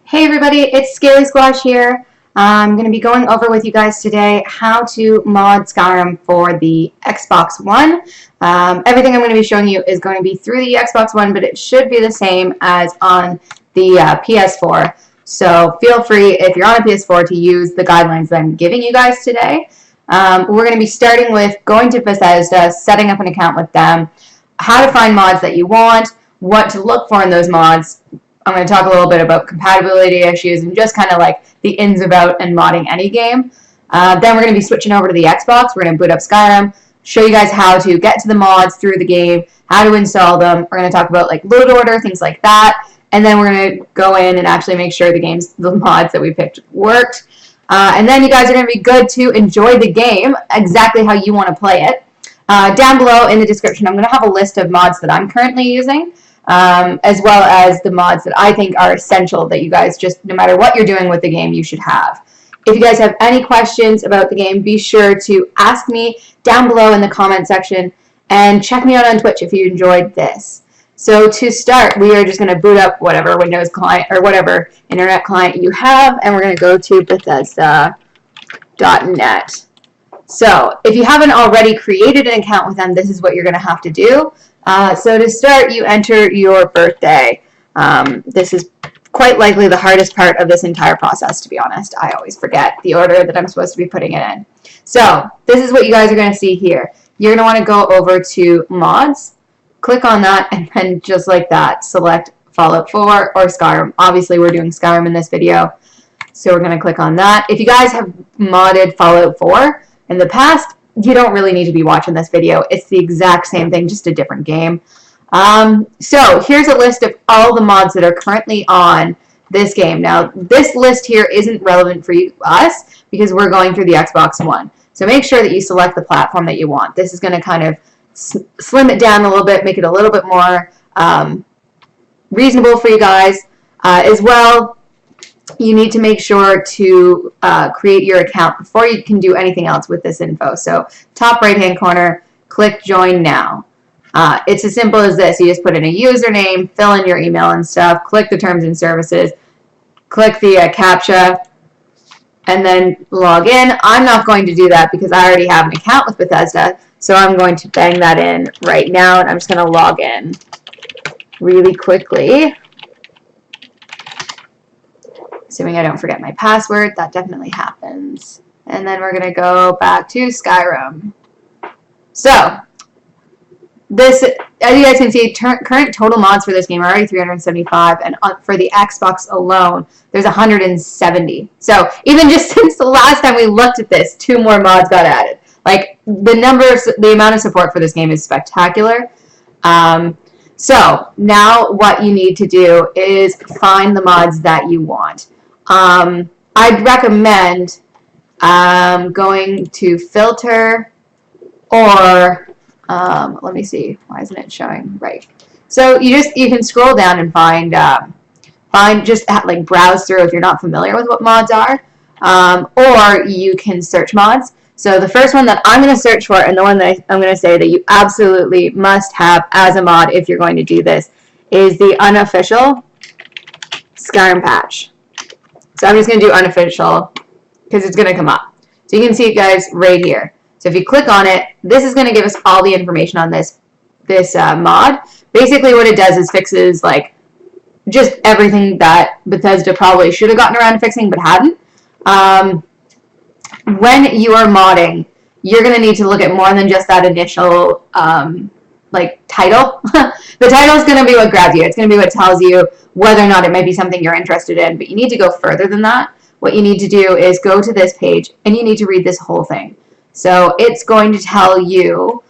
Hey everybody, it's Scaly Squash here. I'm going to be going over with you guys today how to mod Skyrim for the Xbox One. Everything I'm going to be showing you is going to be through the Xbox One, but it should be the same as on the PS4. So feel free, if you're on a PS4, to use the guidelines that I'm giving you guys today. We're going to be starting with going to Bethesda, setting up an account with them, how to find mods that you want, what to look for in those mods. I'm going to talk a little bit about compatibility issues and just kind of like the ins and outs and modding any game. Then we're going to be switching over to the Xbox. We're going to boot up Skyrim, show you guys how to get to the mods through the game, how to install them. We're going to talk about like load order, things like that. And then we're going to go in and actually make sure the mods that we picked worked. And then you guys are going to be good to enjoy the game exactly how you want to play it. Down below in the description, I'm going to have a list of mods that I'm currently using. As well as the mods that I think are essential that you guys just, no matter what you're doing with the game, you should have. If you guys have any questions about the game, be sure to ask me down below in the comment section and check me out on Twitch if you enjoyed this. So to start, we are just going to boot up whatever Windows client or whatever internet client you have, and we're going to go to Bethesda.net. So if you haven't already created an account with them, this is what you're going to have to do. So to start, you enter your birthday. This is quite likely the hardest part of this entire process, to be honest. I always forget the order that I'm supposed to be putting it in. So this is what you guys are going to see here. You're going to want to go over to mods, click on that, and then just like that, select Fallout 4 or Skyrim. Obviously, we're doing Skyrim in this video, so we're going to click on that. If you guys have modded Fallout 4 in the past, you don't really need to be watching this video. It's the exact same thing, just a different game. So here's a list of all the mods that are currently on this game. Now, this list here isn't relevant for us because we're going through the Xbox One. So make sure that you select the platform that you want. This is going to kind of slim it down a little bit, make it a little bit more reasonable for you guys. As well, you need to make sure to create your account before you can do anything else with this info. So top right hand corner, click join now. It's as simple as this. You just put in a username, fill in your email and stuff, click the terms and services, click the CAPTCHA, and then log in. I'm not going to do that because I already have an account with Bethesda, so I'm going to bang that in right now, and I'm just going to log in really quickly. Assuming I don't forget my password, that definitely happens. And then we're going to go back to Skyrim. So, this, as you guys can see, current total mods for this game are already 375, and for the Xbox alone, there's 170. So, even just since the last time we looked at this, 2 more mods got added. Like, the amount of support for this game is spectacular. So, now what you need to do is find the mods that you want. I'd recommend going to filter or let me see, why isn't it showing right? So you can scroll down and find like browse through if you're not familiar with what mods are, or you can search mods. So the first one that I'm going to search for, and the one that I'm going to say that you absolutely must have as a mod if you're going to do this, is the Unofficial Skyrim patch. So I'm just going to do Unofficial because it's going to come up. So you can see it, guys, right here. So if you click on it, this is going to give us all the information on this mod. Basically what it does is fixes like just everything that Bethesda probably should have gotten around to fixing but hadn't. When you are modding, you're going to need to look at more than just that initial like title. The title is going to be what grabs you. It's going to be what tells you whether or not it might be something you're interested in, but you need to go further than that. What you need to do is go to this page and you need to read this whole thing. So it's going to tell you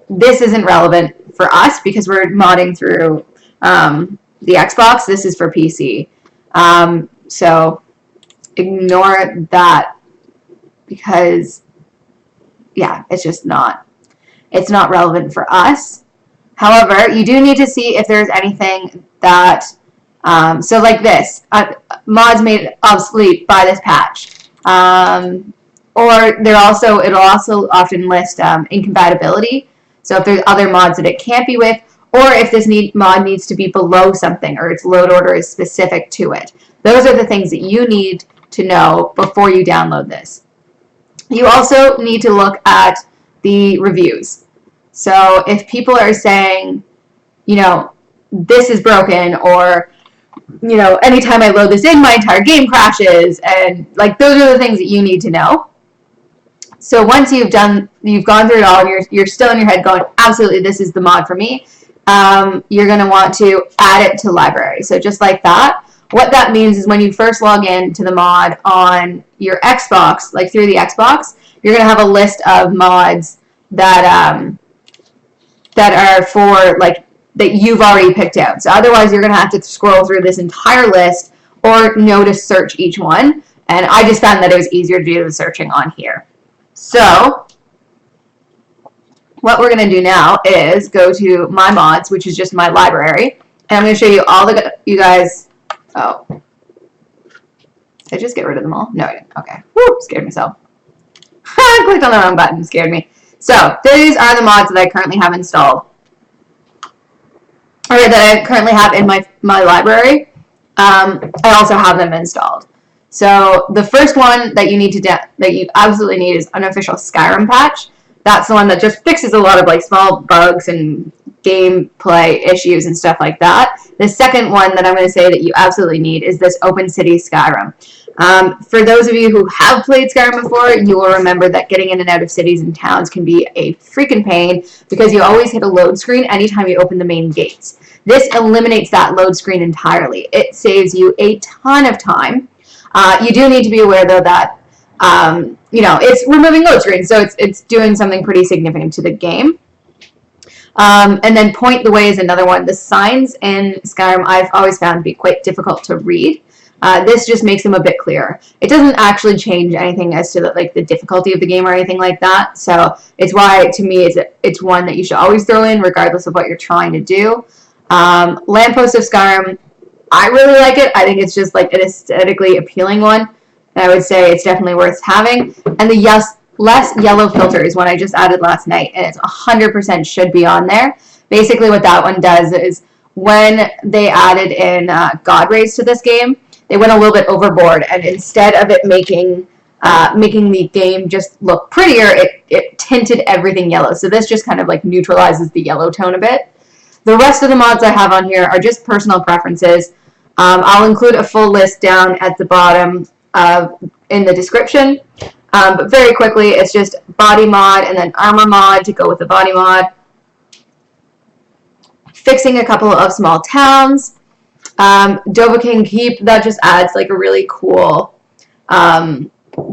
this isn't relevant for us because we're modding through the Xbox. This is for PC. So ignore that because, yeah, it's just not. It's not relevant for us. However, you do need to see if there's anything that, so like this, mods made obsolete by this patch. Or it'll also often list incompatibility. So if there's other mods that it can't be with, or if this mod needs to be below something or its load order is specific to it. Those are the things that you need to know before you download this. You also need to look at the reviews. So if people are saying, you know, this is broken, or, you know, anytime I load this in, my entire game crashes, and like those are the things that you need to know. So once you've gone through it all, and you're still in your head going, absolutely, this is the mod for me, you're going to want to add it to library. So just like that, what that means is when you first log in to the mod on your Xbox, like through the Xbox, you're going to have a list of mods that that are for, like, that you've already picked out. So otherwise, you're going to have to scroll through this entire list or know to search each one. And I just found that it was easier to do the searching on here. So what we're going to do now is go to My Mods, which is just my library. And I'm going to show you all you guys. Oh. Did I just get rid of them all? No, I didn't. Okay. Woo, scared myself. I clicked on the wrong button. Scared me. So these are the mods that I currently have installed, or that I currently have in my library. I also have them installed. So the first one that you need that you absolutely need is Unofficial Skyrim patch. That's the one that just fixes a lot of like small bugs and gameplay issues and stuff like that. The second one that I'm going to say that you absolutely need is this Open City Skyrim. For those of you who have played Skyrim before, you will remember that getting in and out of cities and towns can be a freaking pain because you always hit a load screen anytime you open the main gates. This eliminates that load screen entirely. It saves you a ton of time. You do need to be aware, though, that you know, it's removing load screens, so it's doing something pretty significant to the game. And then Point the Way is another one. The signs in Skyrim I've always found to be quite difficult to read. This just makes them a bit clearer. It doesn't actually change anything as to the difficulty of the game or anything like that. So it's why, to me, it's one that you should always throw in regardless of what you're trying to do. Lampposts of Skyrim, I really like it. I think it's just like an aesthetically appealing one. And I would say it's definitely worth having. And the less yellow filter is one I just added last night, and it's 100% should be on there. Basically what that one does is when they added in God Rays to this game, they went a little bit overboard, and instead of it making the game just look prettier, it tinted everything yellow. So this just kind of like neutralizes the yellow tone a bit. The rest of the mods I have on here are just personal preferences. I'll include a full list down at the bottom in the description. But very quickly, it's just body mod and then armor mod to go with the body mod. Fixing a couple of small towns. Dovahkinn Keep, that just adds like a really cool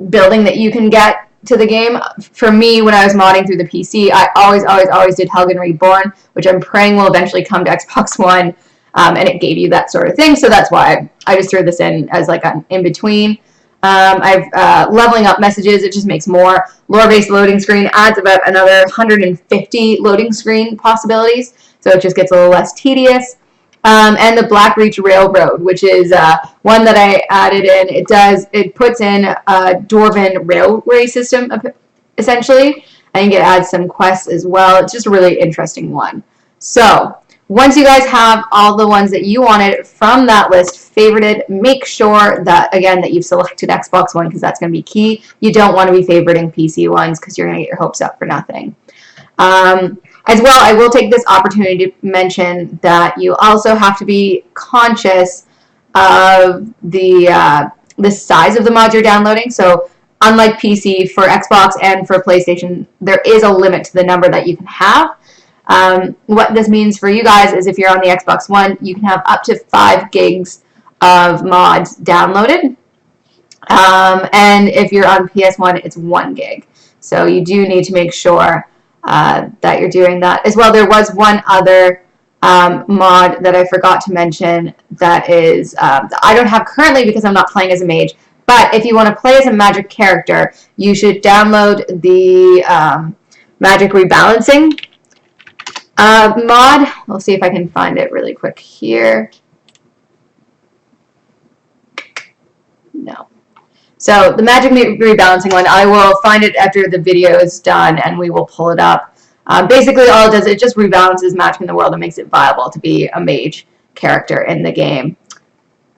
building that you can get to the game. For me, when I was modding through the PC, I always did Helgen Reborn, which I'm praying will eventually come to Xbox One, and it gave you that sort of thing, so that's why I just threw this in as like an in-between. I've leveling up messages, it just makes more. Lore-based loading screen adds about another 150 loading screen possibilities, so it just gets a little less tedious. And the Blackreach Railroad, which is one that I added in. It puts in a Dwarven railway system, essentially. I think it adds some quests as well. It's just a really interesting one. So once you guys have all the ones that you wanted from that list favorited, make sure that, again, that you've selected Xbox One, because that's going to be key. You don't want to be favoriting PC ones because you're going to get your hopes up for nothing. As well, I will take this opportunity to mention that you also have to be conscious of the size of the mods you're downloading. So unlike PC, for Xbox and for PlayStation, there is a limit to the number that you can have. What this means for you guys is if you're on the Xbox One, you can have up to 5 gigs of mods downloaded. And if you're on PS1, it's 1 gig. So you do need to make sure that you're doing that. As well, there was one other mod that I forgot to mention that is that I don't have currently because I'm not playing as a mage. But if you want to play as a magic character, you should download the magic rebalancing mod. We'll see if I can find it really quick here. No. So the magic rebalancing one, I will find it after the video is done and we will pull it up. Basically, all it does, it just rebalances Magic in the World and makes it viable to be a mage character in the game.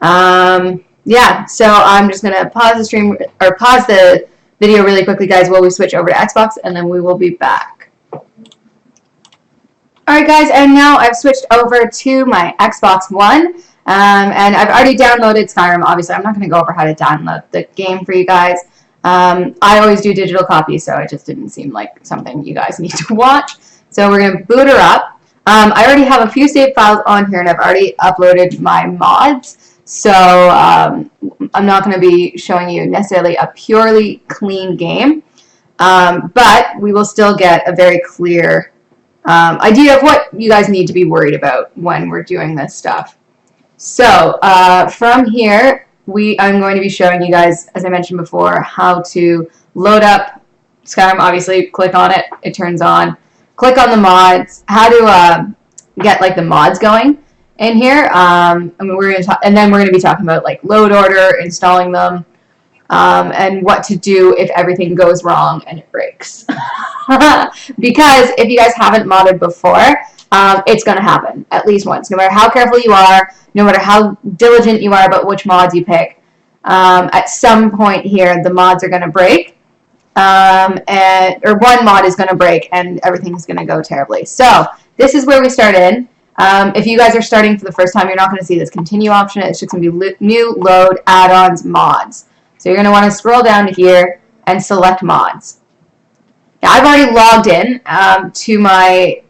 Yeah, so I'm just going to pause the stream, or pause the video really quickly, guys, while we switch over to Xbox, and then we will be back. Alright, guys, and now I've switched over to my Xbox One, and I've already downloaded Skyrim. Obviously, I'm not going to go over how to download the game for you guys. I always do digital copies, so it just didn't seem like something you guys need to watch. So we're going to boot her up. I already have a few save files on here, and I've already uploaded my mods. So I'm not going to be showing you necessarily a purely clean game, but we will still get a very clear idea of what you guys need to be worried about when we're doing this stuff. So from here, I'm going to be showing you guys, as I mentioned before, how to load up Skyrim. Obviously, click on it, it turns on. Click on the mods, how to get like the mods going in here. And then we're going to be talking about like load order, installing them, and what to do if everything goes wrong and it breaks. Because if you guys haven't modded before, it's going to happen at least once. No matter how careful you are, no matter how diligent you are about which mods you pick, at some point here the mods are going to break. Or one mod is going to break and everything's going to go terribly. So this is where we start in. If you guys are starting for the first time, you're not going to see this continue option. It's just going to be new, load, add-ons, mods. So you're going to want to scroll down to here and select mods. Now, I've already logged in to my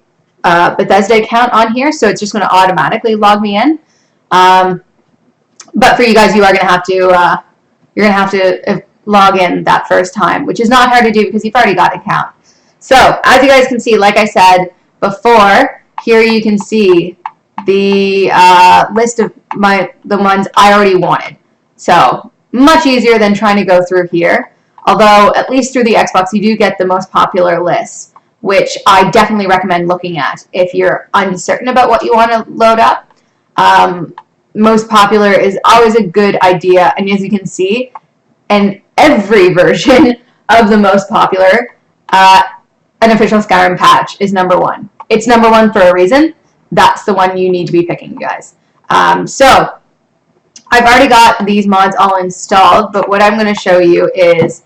Bethesda account on here, so it's just going to automatically log me in. But for you guys, you are going to have to log in that first time, which is not hard to do because you've already got an account. So as you guys can see, like I said before, here you can see the list of the ones I already wanted. So much easier than trying to go through here. Although at least through the Xbox you do get the most popular lists, which I definitely recommend looking at if you're uncertain about what you want to load up. Most popular is always a good idea, and as you can see, in every version of the most popular, Unofficial Skyrim patch is #1. It's #1 for a reason. That's the one you need to be picking, you guys. So I've already got these mods all installed, but what I'm going to show you is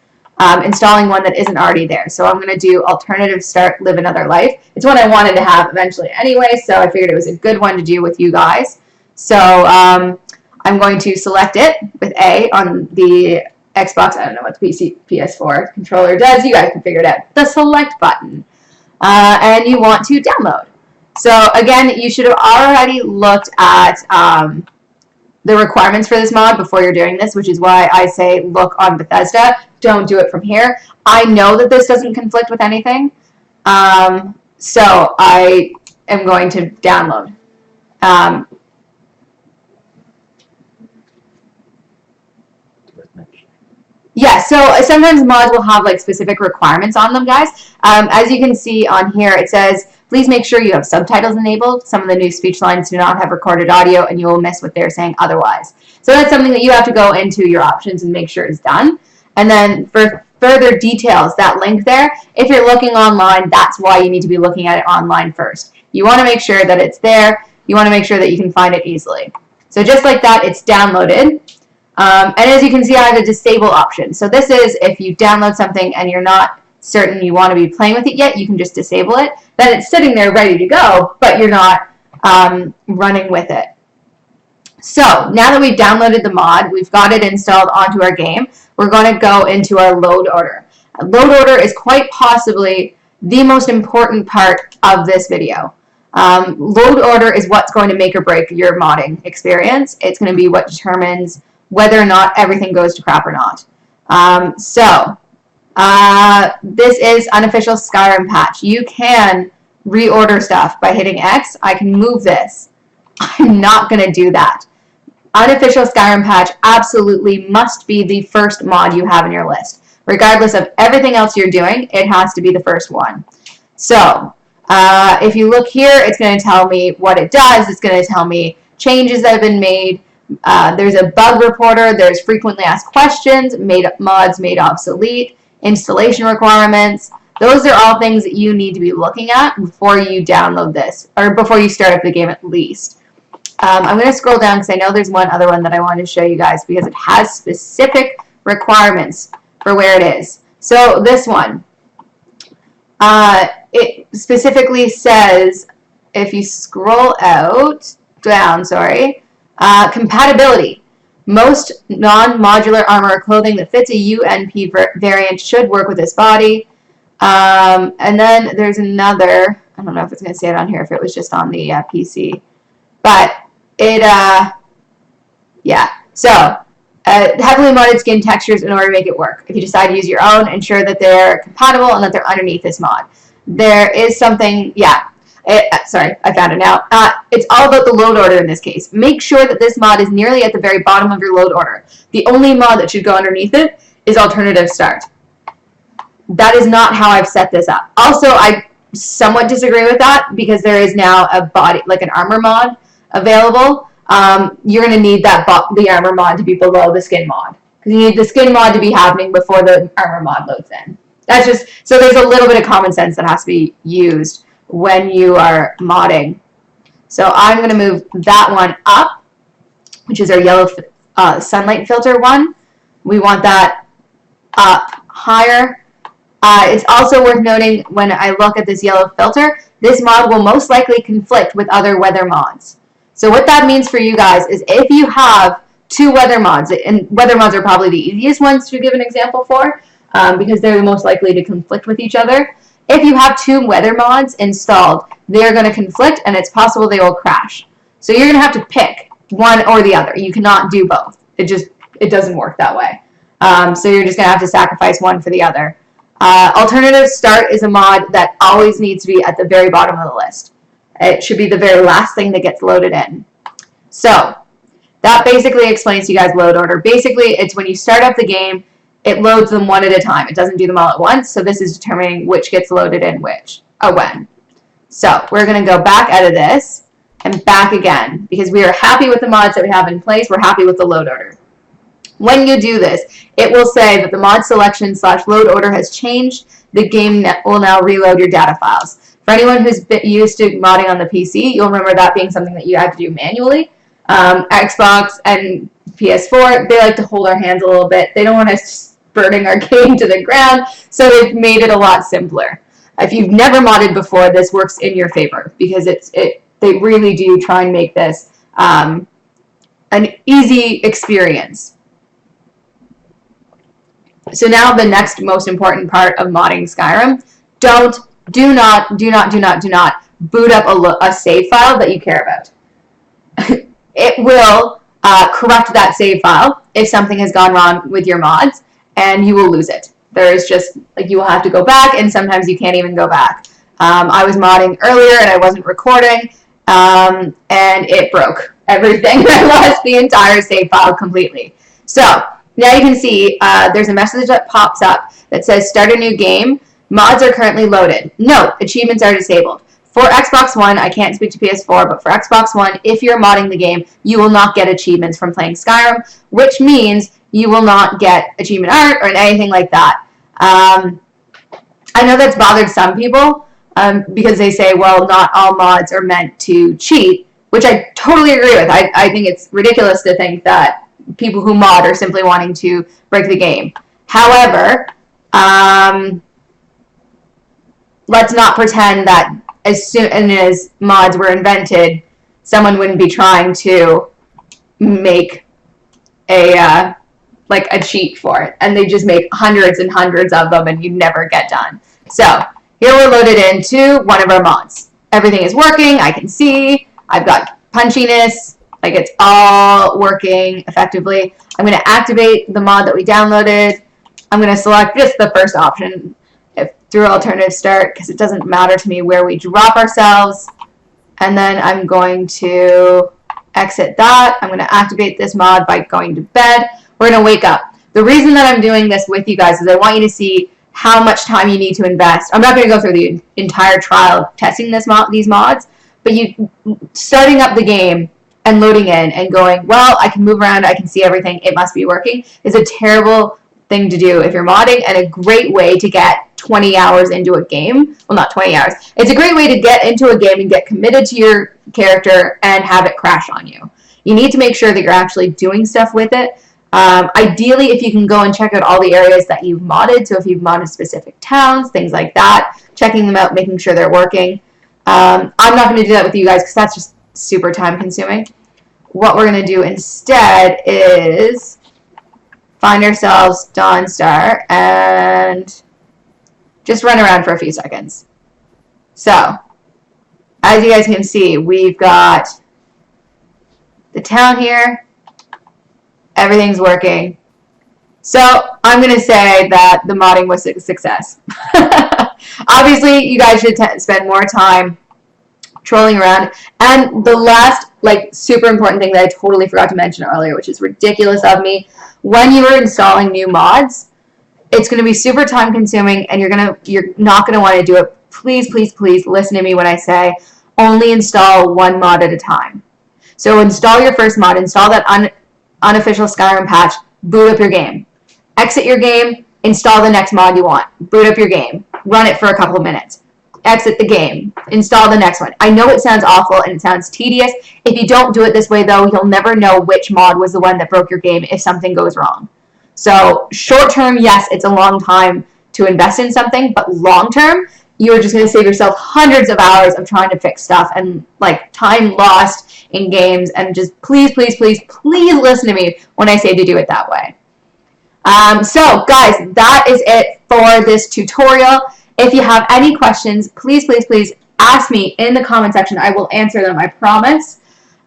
installing one that isn't already there. So I'm going to do Alternative Start Live Another Life. It's one I wanted to have eventually anyway, so I figured it was a good one to do with you guys. So I'm going to select it with A on the Xbox. I don't know what the PS4 controller does. You guys can figure it out. The select button. And you want to download. So again, you should have already looked at the requirements for this mod before you're doing this, which is why I say look on Bethesda. Don't do it from here. I know that this doesn't conflict with anything, so I am going to download. Yeah, so sometimes mods will have like specific requirements on them, guys. As you can see on here, it says, please make sure you have subtitles enabled. Some of the new speech lines do not have recorded audio, and you will miss what they're saying otherwise. So that's something that you have to go into your options and make sure is done. And then for further details, that link there, if you're looking online, that's why you need to be looking at it online first. You want to make sure that it's there. You want to make sure that you can find it easily. So just like that, it's downloaded. And as you can see, I have a disable option. So this is if you download something and you're not certain you want to be playing with it yet, you can just disable it. Then it's sitting there ready to go, but you're not running with it. So now that we've downloaded the mod, we've got it installed onto our game, we're going to go into our load order. Load order is quite possibly the most important part of this video. Load order is what's going to make or break your modding experience. It's going to be what determines whether or not everything goes to crap or not. This is Unofficial Skyrim patch. You can reorder stuff by hitting X. I can move this. I'm not going to do that. Unofficial Skyrim patch absolutely must be the first mod you have in your list. Regardless of everything else you're doing, it has to be the first one. So, if you look here, it's going to tell me what it does. It's going to tell me changes that have been made. There's a bug reporter. There's frequently asked questions, mods made obsolete, installation requirements, Those are all things that you need to be looking at before you download this, or before you start up the game at least. I'm going to scroll down because I know there's one other one that I wanted to show you guys because it has specific requirements for where it is. So this one, it specifically says, if you scroll down, compatibility. Most non-modular armor or clothing that fits a UNP variant should work with this body. And then there's another, I don't know if it's going to say it on here if it was just on the PC. But it, yeah. So, heavily modded skin textures in order to make it work. If you decide to use your own, ensure that they're compatible and that they're underneath this mod. There is something, yeah. Sorry, I found it now. It's all about the load order in this case. Make sure that this mod is nearly at the very bottom of your load order. The only mod that should go underneath it is alternative start. That is not how I've set this up. Also, I somewhat disagree with that because there is now a body, like an armor mod available. You're going to need the armor mod to be below the skin mod. Because you need the skin mod to be happening before the armor mod loads in. That's just, so there's a little bit of common sense that has to be used when you are modding. So I'm going to move that one up, which is our yellow sunlight filter one. We want that up higher. It's also worth noting when I look at this yellow filter, this mod will most likely conflict with other weather mods. So what that means for you guys is if you have two weather mods, and weather mods are probably the easiest ones to give an example for, because they're the most likely to conflict with each other. If you have two weather mods installed, they're going to conflict and it's possible they will crash. So you're going to have to pick one or the other. You cannot do both. It doesn't work that way. So you're just going to have to sacrifice one for the other. Alternative start is a mod that always needs to be at the very bottom of the list. It should be the very last thing that gets loaded in. So that basically explains to you guys load order. Basically, it's when you start up the game, it loads them one at a time. It doesn't do them all at once, so this is determining which gets loaded in when. So we're going to go back out of this and back again because we are happy with the mods that we have in place. We're happy with the load order. When you do this, it will say that the mod selection / load order has changed. The game will now reload your data files. For anyone who's been used to modding on the PC, you'll remember that being something that you have to do manually. Xbox and PS4, they like to hold our hands a little bit. They don't want us burning our game to the ground, so they've made it a lot simpler. If you've never modded before, this works in your favor because they really do try and make this an easy experience. So now the next most important part of modding Skyrim, do not boot up a save file that you care about. It will corrupt that save file if something has gone wrong with your mods, and you will lose it. There is just, like, you will have to go back, and sometimes you can't even go back. I was modding earlier, and I wasn't recording, and it broke everything. I lost the entire save file completely. So now you can see there's a message that pops up that says start a new game. Mods are currently loaded. Note, achievements are disabled. For Xbox One, I can't speak to PS4, but for Xbox One, if you're modding the game, you will not get achievements from playing Skyrim, which means you will not get achievement art or anything like that. I know that's bothered some people because they say, well, not all mods are meant to cheat, which I totally agree with. I think it's ridiculous to think that people who mod are simply wanting to break the game. However, let's not pretend that as soon as mods were invented, someone wouldn't be trying to make a cheat for it, and they just make hundreds and hundreds of them, and you never get done. So here we're loaded into one of our mods. Everything is working. I can see. I've got punchiness. Like, it's all working effectively. I'm going to activate the mod that we downloaded. I'm going to select just the first option through alternative start because it doesn't matter to me where we drop ourselves. And then I'm going to exit that. I'm going to activate this mod by going to bed. We're going to wake up. The reason that I'm doing this with you guys is I want you to see how much time you need to invest. I'm not going to go through the entire trial of testing these mods, but starting up the game and loading in and going, well, I can move around, I can see everything, it must be working, is a terrible thing to do if you're modding, and a great way to get 20 hours into a game. Well, not 20 hours. It's a great way to get into a game and get committed to your character and have it crash on you. You need to make sure that you're actually doing stuff with it. Ideally, if you can go and check out all the areas that you've modded, so if you've modded specific towns, things like that, checking them out, making sure they're working. I'm not going to do that with you guys because that's just super time consuming. What we're going to do instead is find ourselves Dawnstar and just run around for a few seconds. So, as you guys can see, we've got the town here. Everything's working. So, I'm going to say that the modding was a success. Obviously, you guys should spend more time trolling around. And the last, like, super important thing that I totally forgot to mention earlier, which is ridiculous of me, when you are installing new mods, it's going to be super time consuming and you're not going to want to do it. Please, please, please listen to me when I say only install one mod at a time. So install your first mod, install that unofficial Skyrim patch, boot up your game. Exit your game, install the next mod you want. Boot up your game. Run it for a couple of minutes. Exit the game. Install the next one. I know it sounds awful and it sounds tedious. If you don't do it this way, though, you'll never know which mod was the one that broke your game if something goes wrong. So short term, yes, it's a long time to invest in something, but long term, you're just going to save yourself hundreds of hours of trying to fix stuff and like time lost in games. And just please, please, please, please listen to me when I say to do it that way. So guys, that is it for this tutorial. If you have any questions, please, please, please ask me in the comment section. I will answer them, I promise.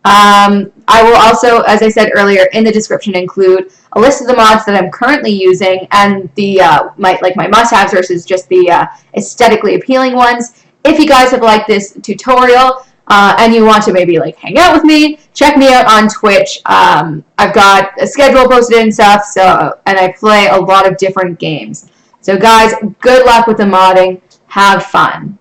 I will also, as I said earlier, in the description include a list of the mods that I'm currently using and the my must-haves versus just the aesthetically appealing ones. If you guys have liked this tutorial and you want to maybe like hang out with me, check me out on Twitch. I've got a schedule posted and stuff, and I play a lot of different games. So guys, good luck with the modding. Have fun.